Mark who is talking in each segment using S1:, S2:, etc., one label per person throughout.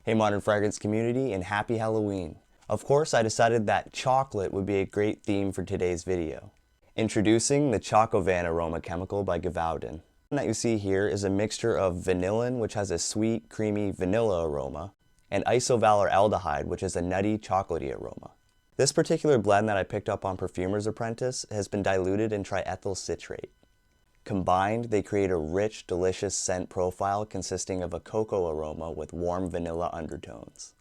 S1: Hey Modern Fragrance community, and happy Halloween! Of course, I decided that chocolate would be a great theme for today's video. Introducing the Chocovan aroma chemical by Givaudan. What that you see here is a mixture of vanillin, which has a sweet, creamy vanilla aroma, and isovaloraldehyde, which is a nutty, chocolatey aroma. This particular blend that I picked up on Perfumer's Apprentice has been diluted in triethyl citrate. Combined, they create a rich, delicious scent profile consisting of a cocoa aroma with warm vanilla undertones.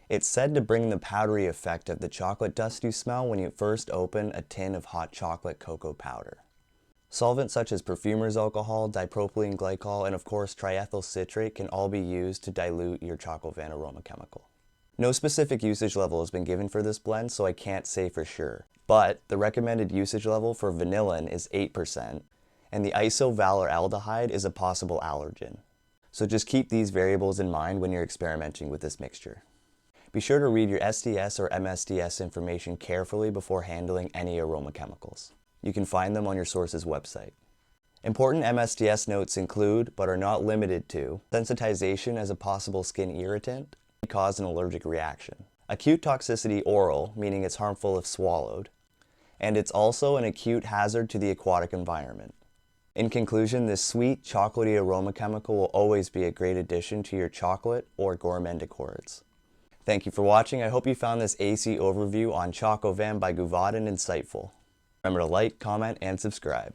S1: It's said to bring the powdery effect of the chocolate dust you smell when you first open a tin of hot chocolate cocoa powder. Solvents such as perfumer's alcohol, dipropylene glycol, and of course triethyl citrate can all be used to dilute your Chocovan aroma chemical. No specific usage level has been given for this blend, so I can't say for sure, but the recommended usage level for vanillin is 8%, and the isovaloraldehyde is a possible allergen. So just keep these variables in mind when you're experimenting with this mixture. Be sure to read your SDS or Msds information carefully before handling any aroma chemicals. You can find them on your source's website. Important Msds notes include, but are not limited to, sensitization as a possible skin irritant, cause an allergic reaction, acute toxicity oral, meaning it's harmful if swallowed, and it's also an acute hazard to the aquatic environment. In conclusion, this sweet, chocolatey aroma chemical will always be a great addition to your chocolate or gourmand decors. Thank you for watching. I hope you found this AC overview on Chocovan by Givaudan insightful. Remember to like, comment, and subscribe.